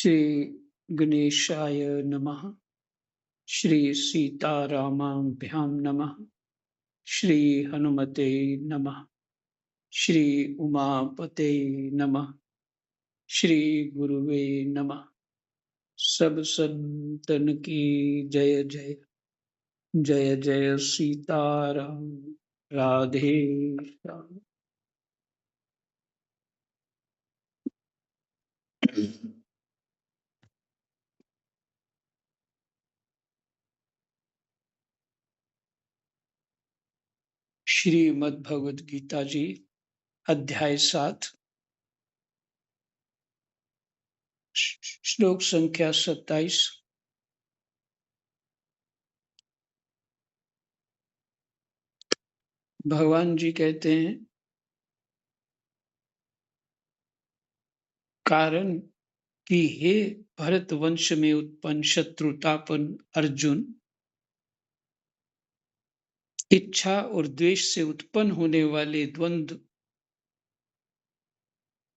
श्री गणेशाय नमः। श्री सीतारामाभ्यां नमः। श्री हनुमते नमः। श्री उमापते नमः। श्री गुरुवे नमः। सब संतन की जय जय। जय जय सीताराम। राधे श्याम। श्रीमद् भगवद गीता जी अध्याय 7 श्लोक संख्या 27। भगवान जी कहते हैं, कारण कि हे भरत वंश में उत्पन्न शत्रुतापन अर्जुन, इच्छा और द्वेष से उत्पन्न होने वाले द्वंद्व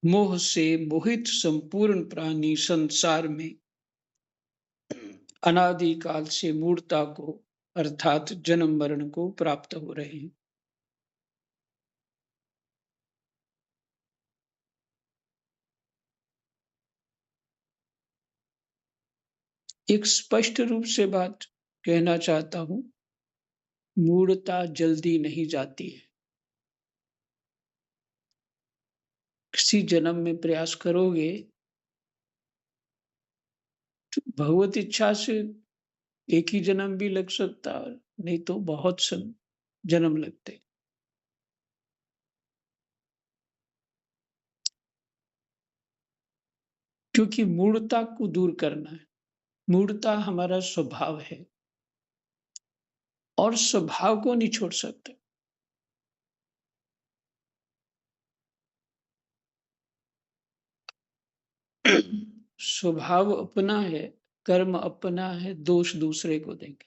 मोह से मोहित संपूर्ण प्राणी संसार में अनादि काल से मूढ़ता को अर्थात जन्म मरण को प्राप्त हो रहे हैं। एक स्पष्ट रूप से बात कहना चाहता हूं, मूढ़ता जल्दी नहीं जाती है। किसी जन्म में प्रयास करोगे तो भगवत इच्छा से एक ही जन्म भी लग सकता है, नहीं तो बहुत जन्म लगते। क्योंकि मूढ़ता को दूर करना है। मूढ़ता हमारा स्वभाव है और स्वभाव को नहीं छोड़ सकते। स्वभाव अपना है, कर्म अपना है, दोष दूसरे को देंगे।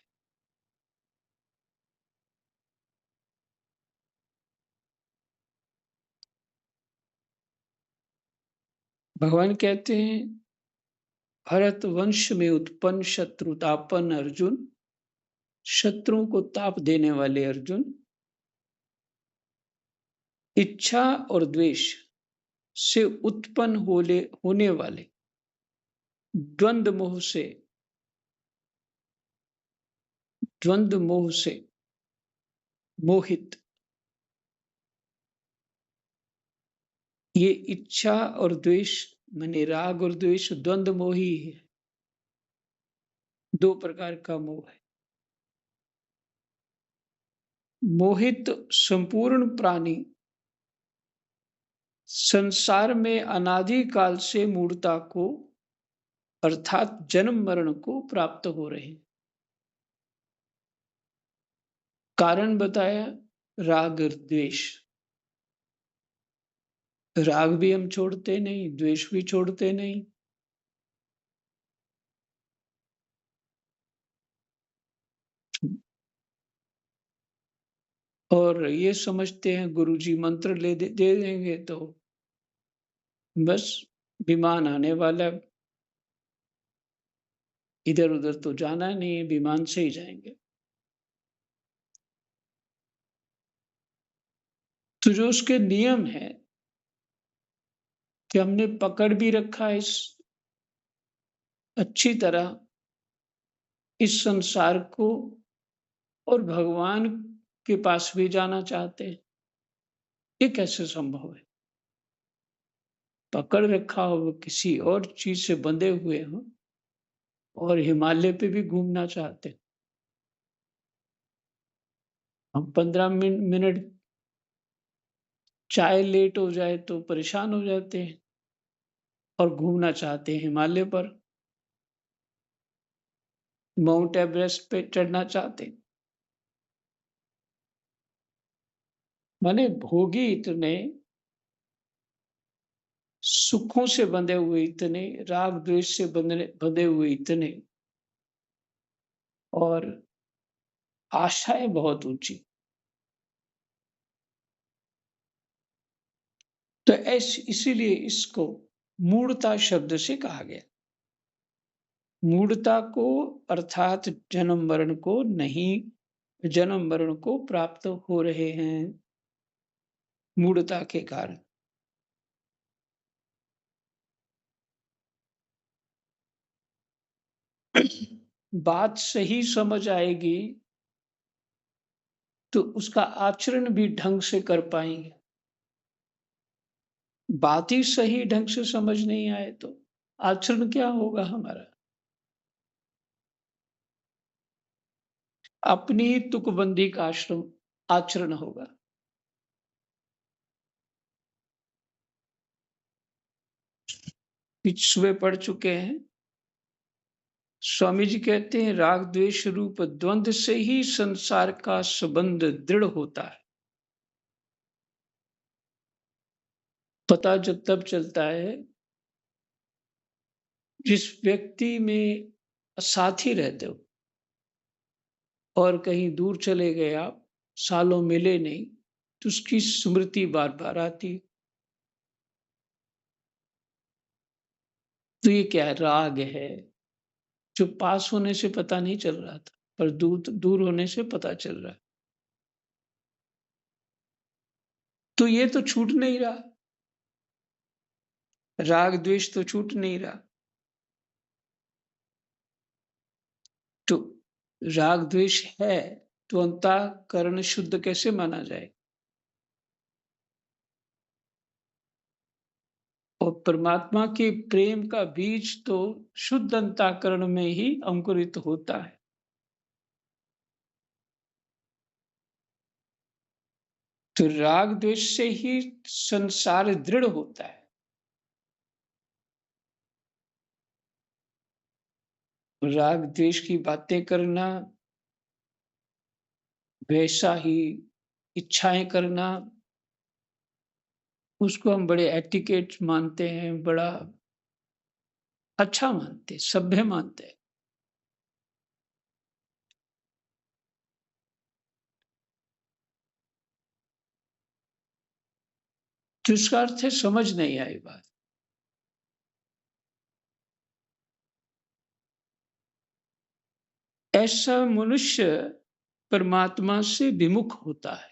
भगवान कहते हैं, भरत वंश में उत्पन्न शत्रुतापन अर्जुन, शत्रुओं को ताप देने वाले अर्जुन, इच्छा और द्वेष से उत्पन्न होने वाले द्वंद्व मोह से मोहित। ये इच्छा और द्वेष माने राग और द्वेष द्वंद्व मोह ही है। दो प्रकार का मोह है। मोहित संपूर्ण प्राणी संसार में अनादि काल से मूढ़ता को अर्थात जन्म मरण को प्राप्त हो रहे हैं। कारण बताया, राग और द्वेष। राग भी हम छोड़ते नहीं, द्वेष भी छोड़ते नहीं। और ये समझते हैं गुरुजी मंत्र दे देंगे तो बस विमान आने वाला, इधर उधर तो जाना नहीं है, विमान से ही जाएंगे। तो जो उसके नियम है कि हमने पकड़ भी रखा है इस अच्छी तरह इस संसार को, और भगवान के पास भी जाना चाहते हैं, ये कैसे संभव है? पकड़ रखा हो, किसी और चीज से बंधे हुए हो और हिमालय पे भी घूमना चाहते हैं। हम 15 मिनट चाय लेट हो जाए तो परेशान हो जाते हैं और घूमना चाहते हैं हिमालय पर, माउंट एवरेस्ट पे चढ़ना चाहते हैं। माने भोगी इतने, सुखों से बंधे हुए इतने, राग द्वेष से बंधे हुए इतने, और आशाएं बहुत ऊंची। तो ऐसे इसीलिए इसको मूढ़ता शब्द से कहा गया। मूढ़ता को अर्थात जन्म मरण को नहीं, जन्म मरण को प्राप्त हो रहे हैं मूढ़ता के कारण। बात सही समझ आएगी तो उसका आचरण भी ढंग से कर पाएंगे। बात ही सही ढंग से समझ नहीं आए तो आचरण क्या होगा हमारा? अपनी ही तुकबंदी का आश्रम आचरण होगा। पिछुए पढ़ चुके हैं। स्वामी जी कहते हैं राग द्वेष रूप द्वंद्व से ही संसार का संबंध दृढ़ होता है। पता जब तब चलता है जिस व्यक्ति में साथी रहते हो और कहीं दूर चले गए आप, सालों मिले नहीं, तो उसकी स्मृति बार बार आती। तो ये क्या है? राग है जो पास होने से पता नहीं चल रहा था, पर दूर दूर होने से पता चल रहा है। तो ये तो छूट नहीं रहा, राग द्वेष तो छूट नहीं रहा। तो राग द्वेष है तो अंतःकरण शुद्ध कैसे माना जाए? और परमात्मा के प्रेम का बीज तो शुद्ध अंतःकरण में ही अंकुरित होता है। तो राग द्वेष से ही संसार दृढ़ होता है। राग द्वेष की बातें करना, वैसा ही इच्छाएं करना, उसको हम बड़े एटिकेट मानते हैं, बड़ा अच्छा मानते, सभ्य मानते। तो इसका अर्थ है समझ नहीं आई बात। ऐसा मनुष्य परमात्मा से विमुख होता है।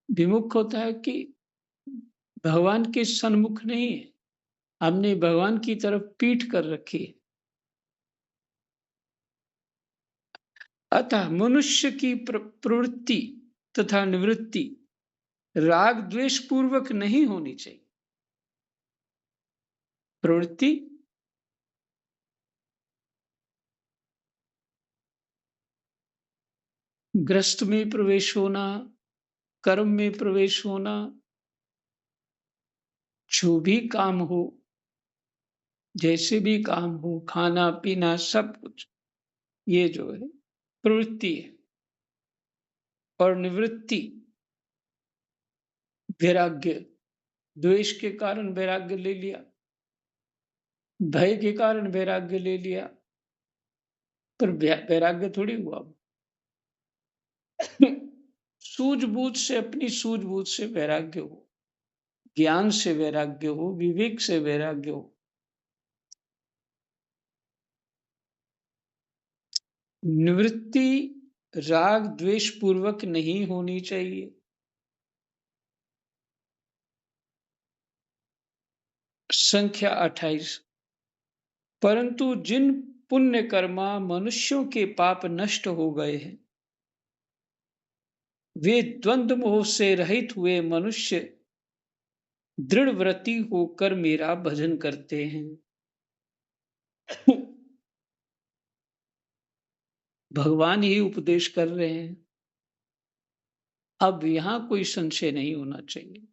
विमुख होता है कि भगवान के सन्मुख नहीं है, हमने भगवान की तरफ पीठ कर रखी है। अतः मनुष्य की प्रवृत्ति तथा निवृत्ति राग द्वेष पूर्वक नहीं होनी चाहिए। प्रवृत्ति ग्रस्त में प्रवेश होना, कर्म में प्रवेश होना, जो भी काम हो, जैसे भी काम हो, खाना पीना सब कुछ, ये जो है प्रवृत्ति है। और निवृत्ति वैराग्य, द्वेष के कारण वैराग्य ले लिया, भय के कारण वैराग्य ले लिया, पर वैराग्य थोड़ी हुआ। सूझबूझ से, अपनी सूझबूझ से वैराग्य हो, ज्ञान से वैराग्य हो, विवेक से वैराग्य हो। निवृत्ति राग द्वेष पूर्वक नहीं होनी चाहिए। संख्या 28। परंतु जिन पुण्य कर्मा मनुष्यों के पाप नष्ट हो गए हैं, वे द्वंद्व मोह से रहित हुए मनुष्य दृढ़ व्रती होकर मेरा भजन करते हैं। भगवान ही उपदेश कर रहे हैं। अब यहां कोई संशय नहीं होना चाहिए,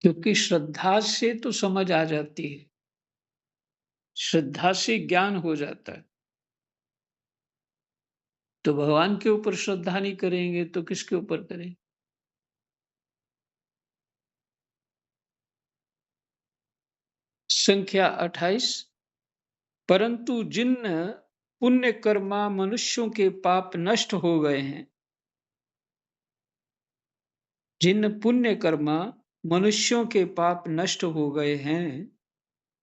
क्योंकि श्रद्धा से तो समझ आ जाती है, श्रद्धा से ज्ञान हो जाता है। तो भगवान के ऊपर श्रद्धा नहीं करेंगे तो किसके ऊपर करें? संख्या 28। परंतु जिन पुण्य कर्मा मनुष्यों के पाप नष्ट हो गए हैं, जिन पुण्य कर्मा मनुष्यों के पाप नष्ट हो गए हैं,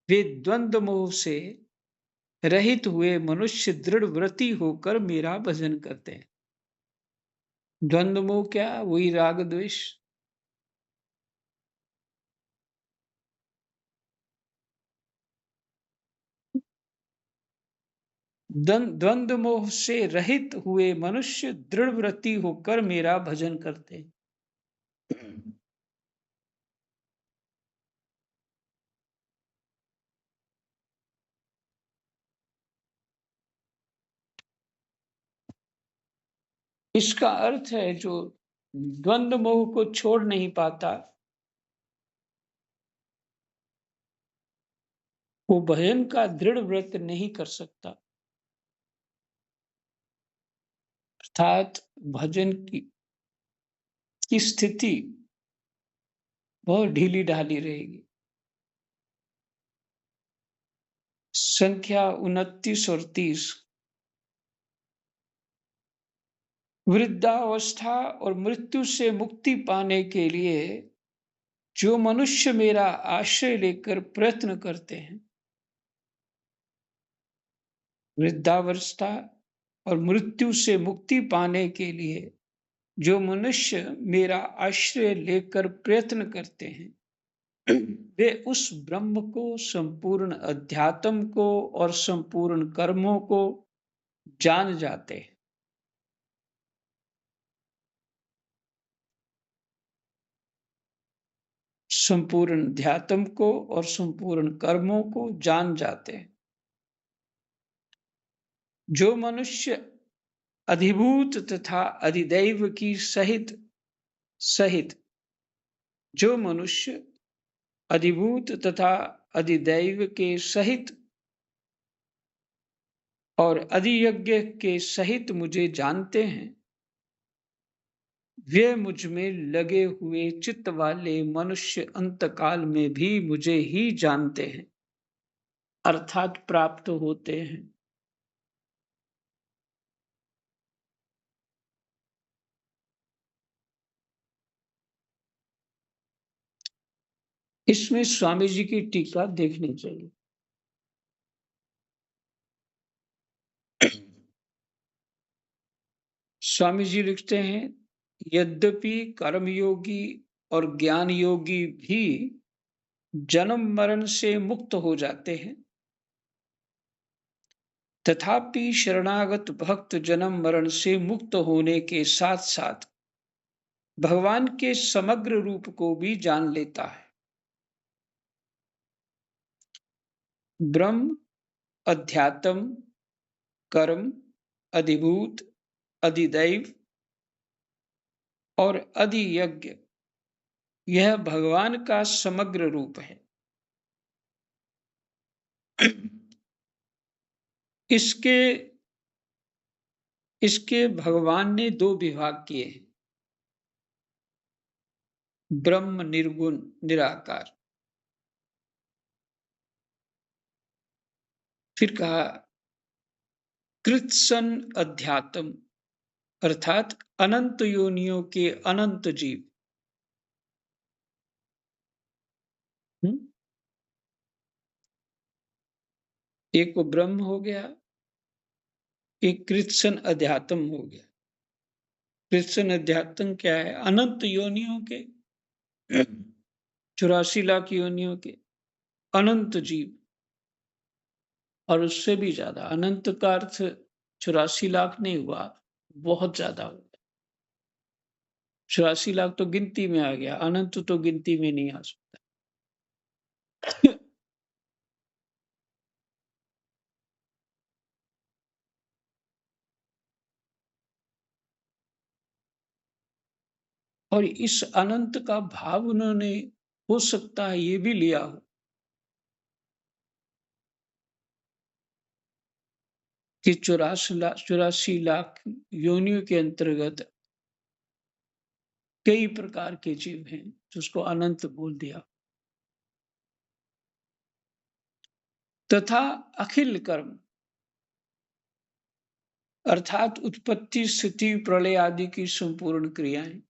वे द्वंद्व मोह से रहित हुए मनुष्य दृढ़ व्रती होकर मेरा भजन करते हैं। द्वंद्व मोह क्या? वही राग द्वेष। द्वंद्व मोह से रहित हुए मनुष्य दृढ़ व्रती होकर मेरा भजन करते हैं। इसका अर्थ है जो द्वंद्व मोह को छोड़ नहीं पाता, वो भजन का दृढ़ व्रत नहीं कर सकता। अर्थात भजन की स्थिति बहुत ढीली ढाली रहेगी। संख्या 29 और 30। वृद्धावस्था और मृत्यु से मुक्ति पाने के लिए जो मनुष्य मेरा आश्रय लेकर प्रयत्न करते हैं, वृद्धावस्था और मृत्यु से मुक्ति पाने के लिए जो मनुष्य मेरा आश्रय लेकर प्रयत्न करते हैं, वे उस ब्रह्म को, संपूर्ण अध्यात्म को और संपूर्ण कर्मों को जान जाते हैं। संपूर्ण अध्यात्म को और संपूर्ण कर्मों को जान जाते हैं। जो मनुष्य अधिभूत तथा अधिदैव की सहित सहित जो मनुष्य अधिभूत तथा अधिदैव के सहित और अधियज्ञ के सहित मुझे जानते हैं, वे मुझ में लगे हुए चित्त वाले मनुष्य अंतकाल में भी मुझे ही जानते हैं, अर्थात प्राप्त होते हैं। इसमें स्वामी जी की टीका देखनी चाहिए। स्वामी जी लिखते हैं, यद्यपि कर्मयोगी और ज्ञान योगी भी जन्म मरण से मुक्त हो जाते हैं, तथापि शरणागत भक्त जन्म मरण से मुक्त होने के साथ साथ भगवान के समग्र रूप को भी जान लेता है। ब्रह्म, अध्यात्म, कर्म, अधिभूत, अधिदैव और अधियज्ञ, यह भगवान का समग्र रूप है। इसके इसके भगवान ने दो विभाग किए हैं, ब्रह्म निर्गुण निराकार। फिर कहा कृत्सन अध्यात्म, अर्थात अनंत योनियों के अनंत जीव। एक को ब्रह्म हो गया, एक कृत्सन अध्यात्म हो गया। कृत्सन अध्यात्म क्या है? अनंत योनियों के 84 लाख योनियों के अनंत जीव, और उससे भी ज्यादा। अनंत का अर्थ 84 लाख नहीं हुआ, बहुत ज्यादा हो गया। 84 लाख तो गिनती में आ गया, अनंत तो गिनती में नहीं आ सकता। और इस अनंत का भाव उन्होंने, हो सकता है ये भी लिया हो कि 84 लाख योनियों के अंतर्गत कई प्रकार के जीव हैं, तो उसको अनंत बोल दिया। तथा अखिल कर्म, अर्थात उत्पत्ति, स्थिति, प्रलय आदि की संपूर्ण क्रियाएं।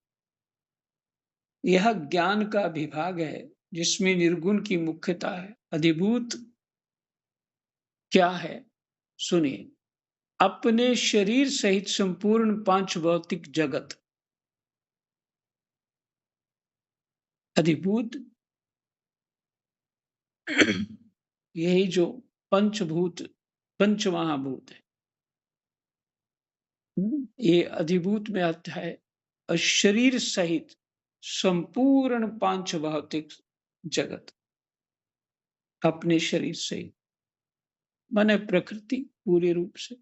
यह ज्ञान का विभाग है जिसमें निर्गुण की मुख्यता है। अधिभूत क्या है? सुनिए। अपने शरीर सहित संपूर्ण पांच भौतिक जगत। अधिभूत यही जो पंचभूत, पंच महाभूत है, ये अधिभूत में आता है। और शरीर सहित संपूर्ण पांच भौतिक जगत, अपने शरीर सहित माने प्रकृति पूरे रूप से।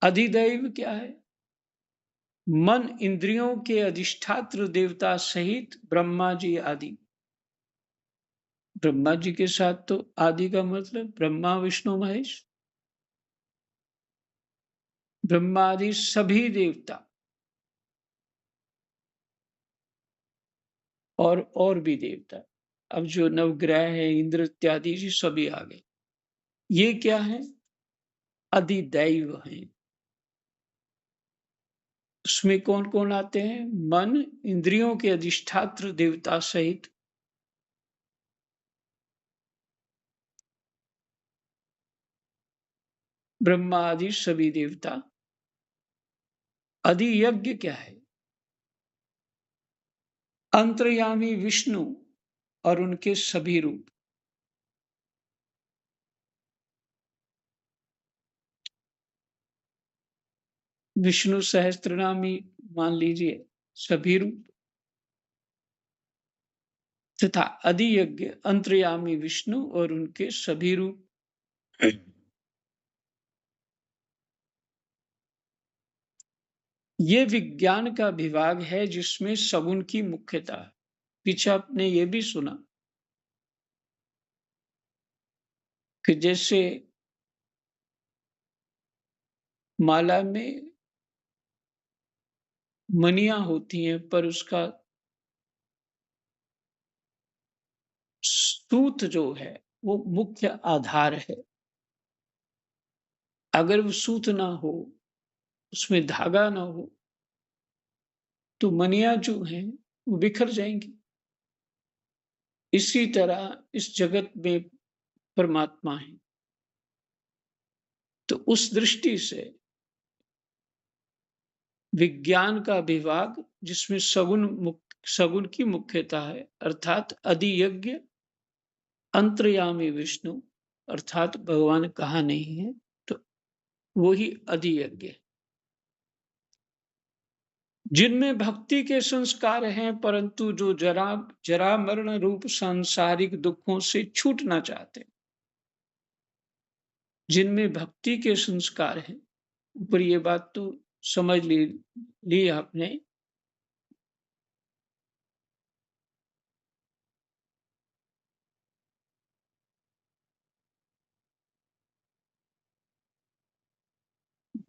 अधिदैव क्या है? मन इंद्रियों के अधिष्ठात्र देवता सहित ब्रह्मा जी आदि। ब्रह्मा जी के साथ तो आदि का मतलब ब्रह्मा विष्णु महेश, ब्रह्मा आदि सभी देवता और भी देवता। अब जो नवग्रह है इंद्र इत्यादि जी सभी आ गए। ये क्या है? अधिदैव हैं। उसमें कौन कौन आते हैं? मन इंद्रियों के अधिष्ठात्र देवता सहित ब्रह्मा आदि सभी देवता। अधियज्ञ क्या है? अंतर्यामी विष्णु और उनके सभी रूप। विष्णु सहस्त्रनामी मान लीजिए सभी रूप, तथा अधियज्ञ अंतर्यामी विष्णु और उनके सभी रूप। ये विज्ञान का विभाग है जिसमें सगुण की मुख्यता है। पीछे आपने ये भी सुना कि जैसे माला में मनियां होती हैं पर उसका सूत जो है वो मुख्य आधार है। अगर वो सूत ना हो, उसमें धागा ना हो, तो मनियां जो हैं वो बिखर जाएंगी। इसी तरह इस जगत में परमात्मा है। तो उस दृष्टि से विज्ञान का विभाग जिसमें सगुण की मुख्यता है, अर्थात अधियज्ञ अंतर्यामी विष्णु, अर्थात भगवान कहा नहीं है तो वो ही अधियज्ञ है। जिनमें भक्ति के संस्कार हैं परंतु जो जरा जरा मरण रूप सांसारिक दुखों से छूटना चाहते, जिनमें भक्ति के संस्कार हैं। ऊपर ये बात तो समझ ली आपने।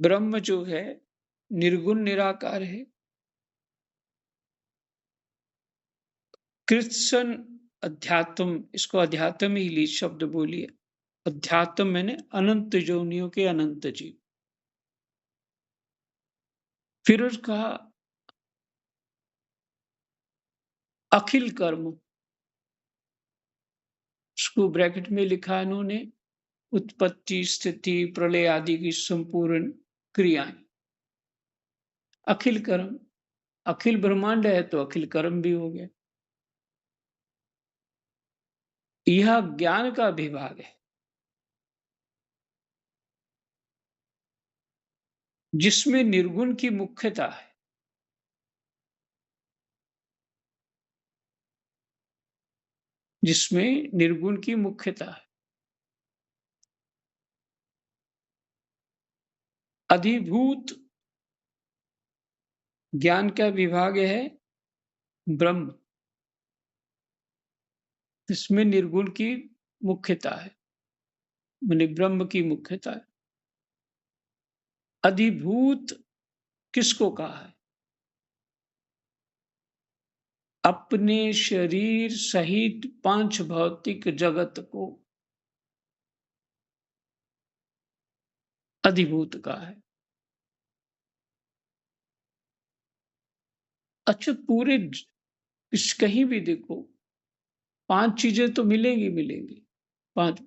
ब्रह्म जो है निर्गुण निराकार है। कृत्सन अध्यात्म, इसको अध्यात्म ही ली शब्द बोलिए। अध्यात्म मैंने अनंत जोनियों के अनंत जीव। फिर उसका अखिल कर्म, उसको ब्रैकेट में लिखा है इन्होंने, उत्पत्ति स्थिति प्रलय आदि की संपूर्ण क्रियाएं। अखिल कर्म, अखिल ब्रह्मांड है तो अखिल कर्म भी हो गया। यह ज्ञान का विभाग है जिसमें निर्गुण की मुख्यता है। जिसमें निर्गुण की मुख्यता है। अधिभूत ज्ञान का विभाग है ब्रह्म, इसमें निर्गुण की मुख्यता है, माने ब्रह्म की मुख्यता है। अधिभूत किसको कहा है? अपने शरीर सहित पांच भौतिक जगत को अधिभूत कहा है। अच्छा, इस कहीं भी देखो 5 चीजें तो मिलेंगी। 5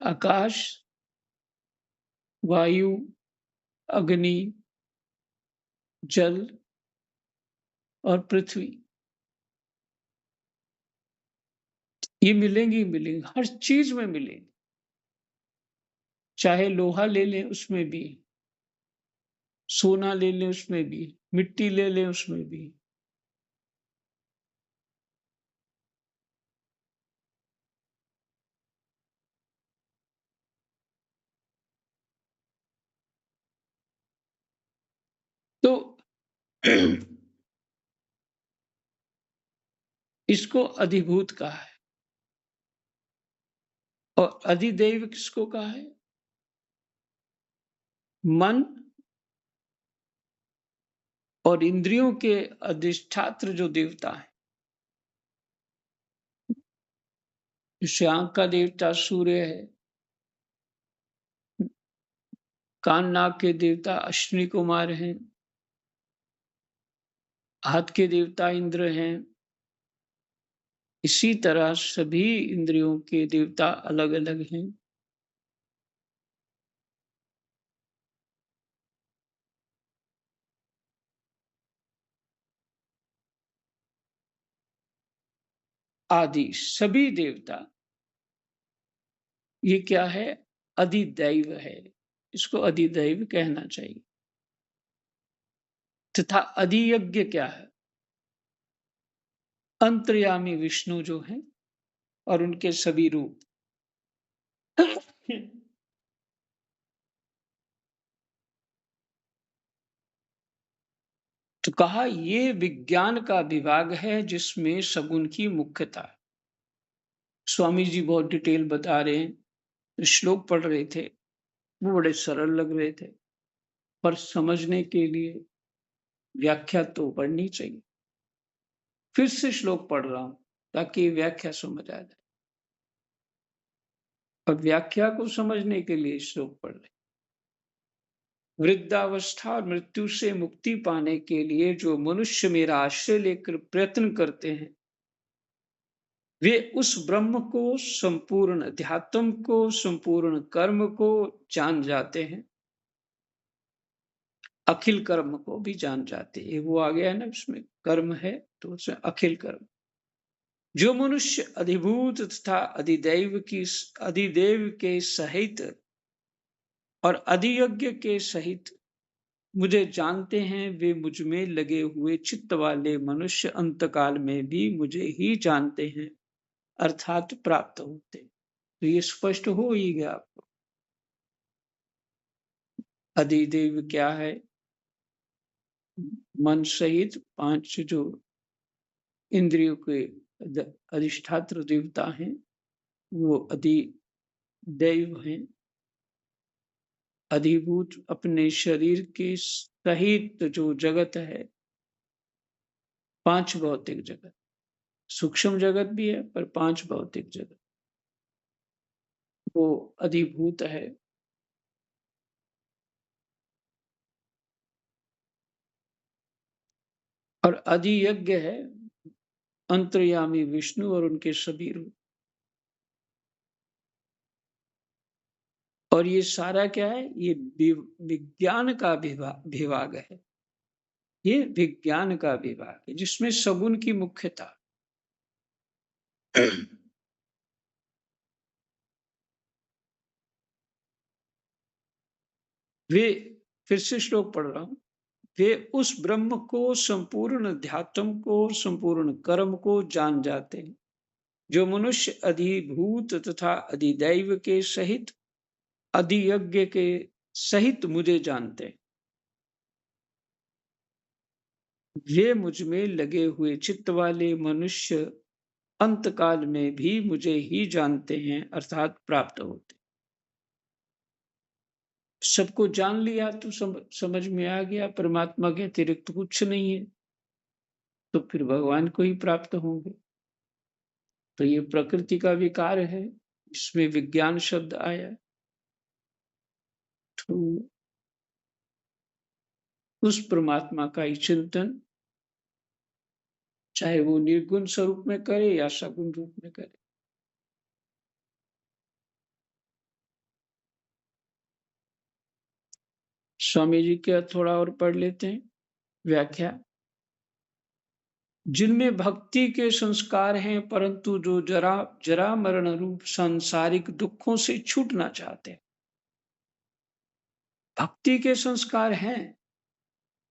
आकाश, वायु, अग्नि, जल और पृथ्वी। ये मिलेंगी, हर चीज में मिलेंगी। चाहे लोहा ले लें उसमें भी, सोना ले लें उसमें भी, मिट्टी ले लें उसमें भी। तो इसको अधिभूत कहा है। और अधिदैव किसको कहा है? मन और इंद्रियों के अधिष्ठात्र जो देवता है, जैसे आंख का देवता सूर्य है, कान नाक के देवता अश्विनी कुमार हैं, हाथ के देवता इंद्र हैं। इसी तरह सभी इंद्रियों के देवता अलग अलग हैं। आदि सभी देवता, ये क्या है? अधिदैव है। इसको अधिदैव कहना चाहिए। तथा अधियज्ञ क्या है? अंतर्यामी विष्णु जो है और उनके सभी रूप। तो कहा ये विज्ञान का विभाग है जिसमें सगुण की मुख्यता है। स्वामी जी बहुत डिटेल बता रहे हैं। श्लोक पढ़ रहे थे, वो बड़े सरल लग रहे थे, पर समझने के लिए व्याख्या तो पढ़नी चाहिए। फिर से श्लोक पढ़ रहा हूं ताकि व्याख्या समझ आ जाए। और व्याख्या को समझने के लिए श्लोक पढ़ रहे। वृद्धावस्था और मृत्यु से मुक्ति पाने के लिए जो मनुष्य मेरा आश्रय लेकर प्रयत्न करते हैं, वे उस ब्रह्म को, संपूर्ण अध्यात्म को, संपूर्ण कर्म को जान जाते हैं। अखिल कर्म को भी जान जाते हैं। वो आ गया है ना, उसमें कर्म है तो उसमें अखिल कर्म। जो मनुष्य अधिभूत तथा अधिदेव के सहित और अधियज्ञ के सहित मुझे जानते हैं, वे मुझ में लगे हुए चित्त वाले मनुष्य अंतकाल में भी मुझे ही जानते हैं, अर्थात प्राप्त होते। तो ये स्पष्ट हो ही गया आपको। अधिदेव क्या है? मन सहित 5 जो इंद्रियों के अधिष्ठात्र देवता हैं, वो अधिदैव हैं। अधिभूत अपने शरीर के सहित जो जगत है, 5 भौतिक जगत, सूक्ष्म जगत भी है पर 5 भौतिक जगत, वो अधिभूत है। और अधियज्ञ है अंतर्यामी विष्णु और उनके सभी रूप। और ये सारा क्या है? ये विज्ञान का विभाग है। ये विज्ञान का विभाग है जिसमें सगुण की मुख्यता। वे, फिर से श्लोक पढ़ रहा हूं, वे उस ब्रह्म को, संपूर्ण अध्यात्म को, संपूर्ण कर्म को जान जाते हैं। जो मनुष्य अधिभूत तथा अधिदैव के सहित, अधियज्ञ के सहित मुझे जानते हैं, वे मुझ में लगे हुए चित्त वाले मनुष्य अंतकाल में भी मुझे ही जानते हैं, अर्थात प्राप्त होते। सबको जान लिया तो समझ में आ गया परमात्मा के अतिरिक्त कुछ नहीं है, तो फिर भगवान को ही प्राप्त होंगे। तो ये प्रकृति का विकार है, इसमें विज्ञान शब्द आया। तो उस परमात्मा का ही चिंतन चाहे वो निर्गुण स्वरूप में करे या सगुण रूप में करे। स्वामी जी का थोड़ा और पढ़ लेते हैं व्याख्या। जिनमें भक्ति के संस्कार हैं, परंतु जो जरा जरा मरण रूप सांसारिक दुखों से छूटना चाहते हैं। भक्ति के संस्कार हैं,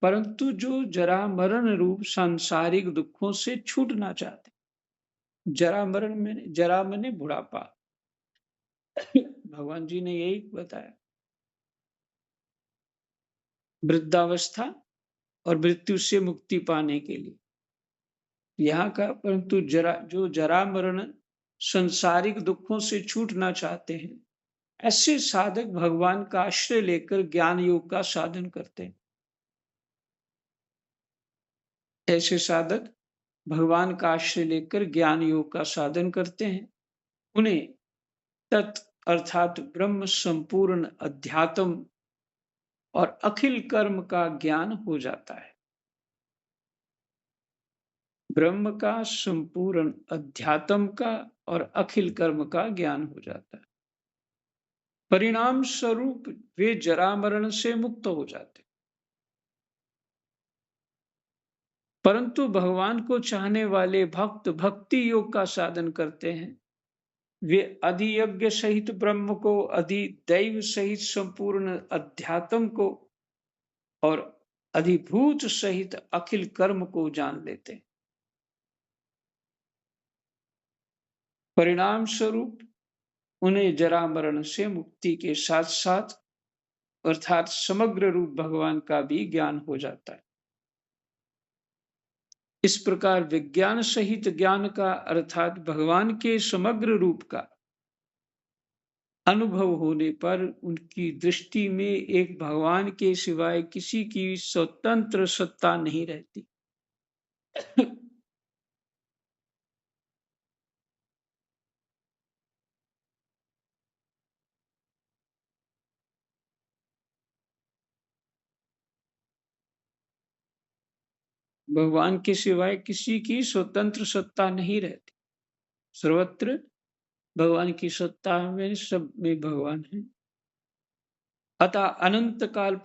परंतु जो जरा मरण रूप सांसारिक दुखों से छूटना चाहते हैं। जरा मरण में, जरा मने बुढ़ापा। भगवान जी ने यही बताया, वृद्धावस्था और मृत्यु से मुक्ति पाने के लिए यहाँ का। परंतु जो जरा मरण संसारिक दुखों से छूटना चाहते हैं, ऐसे साधक भगवान का आश्रय लेकर ज्ञान योग का साधन करते हैं। ऐसे साधक भगवान का आश्रय लेकर ज्ञान योग का साधन करते हैं। उन्हें तत् अर्थात ब्रह्म संपूर्ण अध्यात्म और अखिल कर्म का ज्ञान हो जाता है। ब्रह्म का, संपूर्ण अध्यात्म का और अखिल कर्म का ज्ञान हो जाता है। परिणाम स्वरूप वे जरा मरण से मुक्त हो जाते। परंतु भगवान को चाहने वाले भक्त भक्ति योग का साधन करते हैं। वे अधियज्ञ सहित ब्रह्म को, अधिदैव सहित संपूर्ण अध्यात्म को और अधिभूत सहित अखिल कर्म को जान लेते हैं। परिणाम स्वरूप उन्हें जरा मरण से मुक्ति के साथ साथ अर्थात समग्र रूप भगवान का भी ज्ञान हो जाता है। इस प्रकार विज्ञान सहित ज्ञान का अर्थात भगवान के समग्र रूप का अनुभव होने पर उनकी दृष्टि में एक भगवान के सिवाय किसी की स्वतंत्र सत्ता नहीं रहती। भगवान के सिवाय किसी की स्वतंत्र सत्ता नहीं रहती। सर्वत्र भगवान की सत्ता में, सब में भगवान है। अतः अनंत काल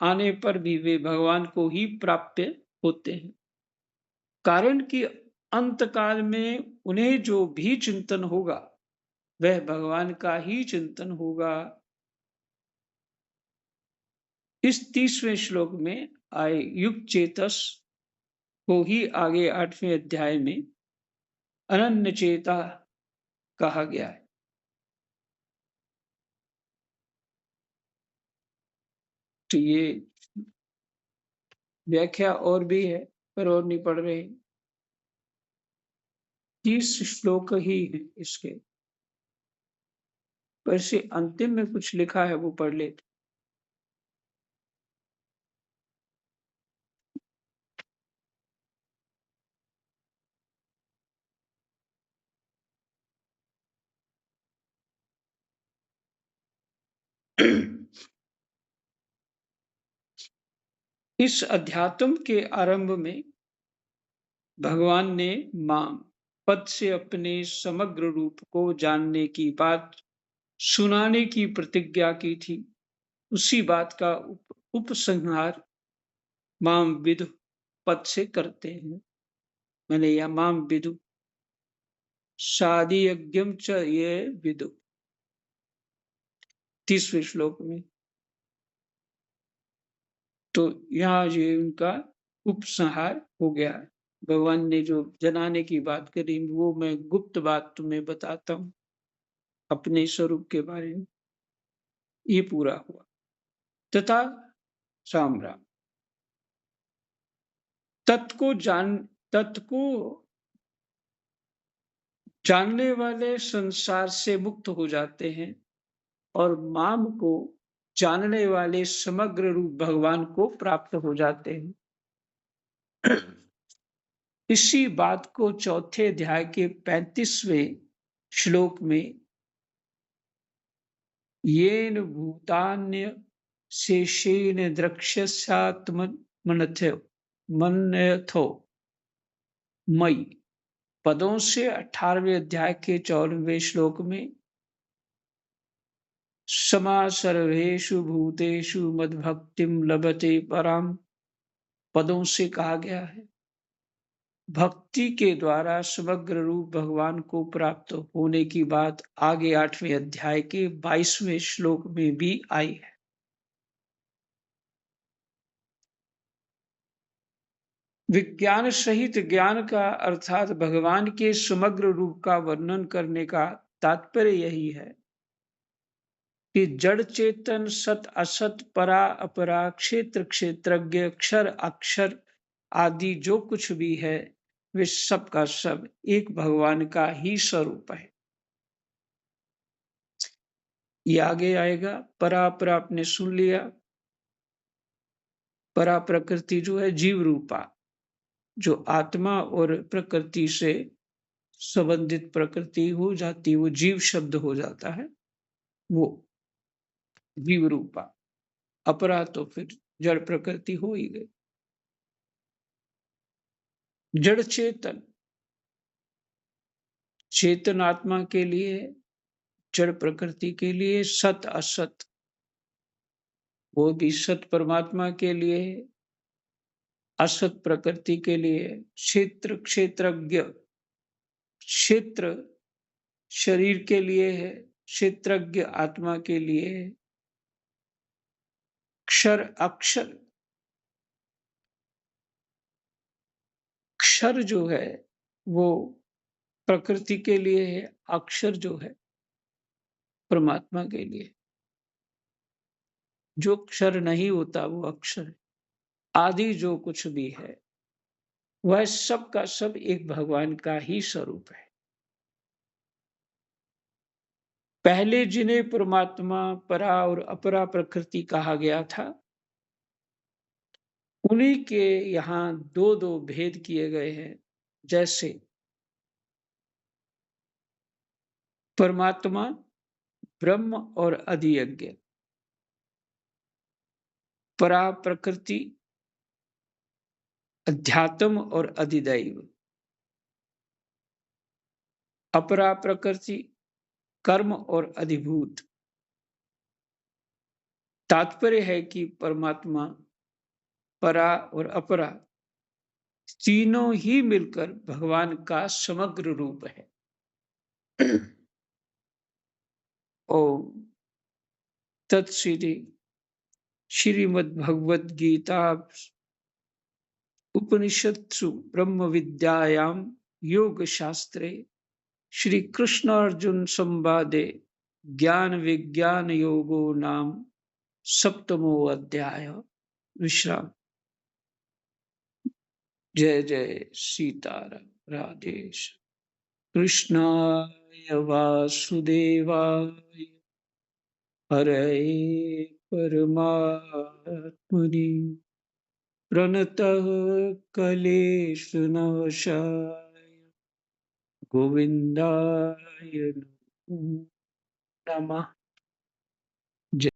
आने पर भी वे भगवान को ही प्राप्त होते हैं। कारण कि अंत काल में उन्हें जो भी चिंतन होगा वह भगवान का ही चिंतन होगा। इस 30वें श्लोक में आए युग चेतस को ही आगे 8वें अध्याय में अनन्य चेता कहा गया है। तो ये व्याख्या और भी है, पर और नहीं पढ़ रहे। 30 श्लोक ही है इसके, पर से अंतिम में कुछ लिखा है वो पढ़ लेते। इस अध्यात्म के आरंभ में भगवान ने माम पद से अपने समग्र रूप को जानने की बात सुनाने की प्रतिज्ञा की थी। उसी बात का उपसंहार माम विदु पद से करते हैं। मैंने यह माम विदु शादी यज्ञम च ये विदु 30वें श्लोक में। तो यहाँ ये उनका उपसंहार हो गया है। भगवान ने जो जनाने की बात करी वो मैं गुप्त बात तुम्हें बताता हूँ अपने स्वरूप के बारे में। ये पूरा हुआ। तथा राम राम। तत् को जानने वाले संसार से मुक्त हो जाते हैं और माम को जानने वाले समग्र रूप भगवान को प्राप्त हो जाते हैं। इसी बात को चौथे अध्याय के 35वें श्लोक में येन भूतान्य शेषेन द्रक्ष्यस्यात्मनथो मई पदों से 18वें अध्याय के 54वें श्लोक में समा सर्वेषु भूतेषु मद्भक्तिम लभते पराम पदों से कहा गया है। भक्ति के द्वारा समग्र रूप भगवान को प्राप्त होने की बात आगे 8वें अध्याय के 22वें श्लोक में भी आई है। विज्ञान सहित ज्ञान का अर्थात भगवान के समग्र रूप का वर्णन करने का तात्पर्य यही है कि जड़ चेतन सत असत परा अपरा क्षेत्र क्षेत्रज्ञ क्षर अक्षर आदि जो कुछ भी है वे सब का सब एक भगवान का ही स्वरूप है। ये आगे आएगा। परा अपरा आपने सुन लिया। परा प्रकृति जो है जीव रूपा, जो आत्मा और प्रकृति से संबंधित प्रकृति हो जाती, वो जीव शब्द हो जाता है, वो जीव रूपा। अपरा तो फिर जड़ प्रकृति हो ही गई। जड़ चेतन, चेतन आत्मा के लिए, जड़ प्रकृति के लिए, सत असत वो भी सत परमात्मा के लिए, असत प्रकृति के लिए, क्षेत्र क्षेत्रज्ञ क्षेत्र शरीर के लिए है, क्षेत्रज्ञ आत्मा के लिए है, क्षर अक्षर, क्षर जो है वो प्रकृति के लिए है, अक्षर जो है परमात्मा के लिए। जो क्षर नहीं होता वो अक्षर है। आदि जो कुछ भी है वह सब का सब एक भगवान का ही स्वरूप है। पहले जिन्हें परमात्मा परा और अपरा प्रकृति कहा गया था, उन्हीं के यहाँ दो दो भेद किए गए हैं। जैसे परमात्मा ब्रह्म और अधियज्ञ, परा प्रकृति अध्यात्म और अधिदैव, अपरा प्रकृति कर्म और अधिभूत। तात्पर्य है कि परमात्मा परा और अपरा तीनों ही मिलकर भगवान का समग्र रूप है। ओम तत्सृ श्रीमद् भगवद गीता उपनिषत्सु ब्रह्म विद्यायां योग शास्त्रे श्री कृष्ण अर्जुन संवादे ज्ञान विज्ञान योगो नाम सप्तमो अध्याय विश्राम। जय जय सीताराम। राधेश कृष्णाय वासुदेवाय हरे परमात्मने प्रणतः क्लेशनाशाय गोविन्दाय नमः। जय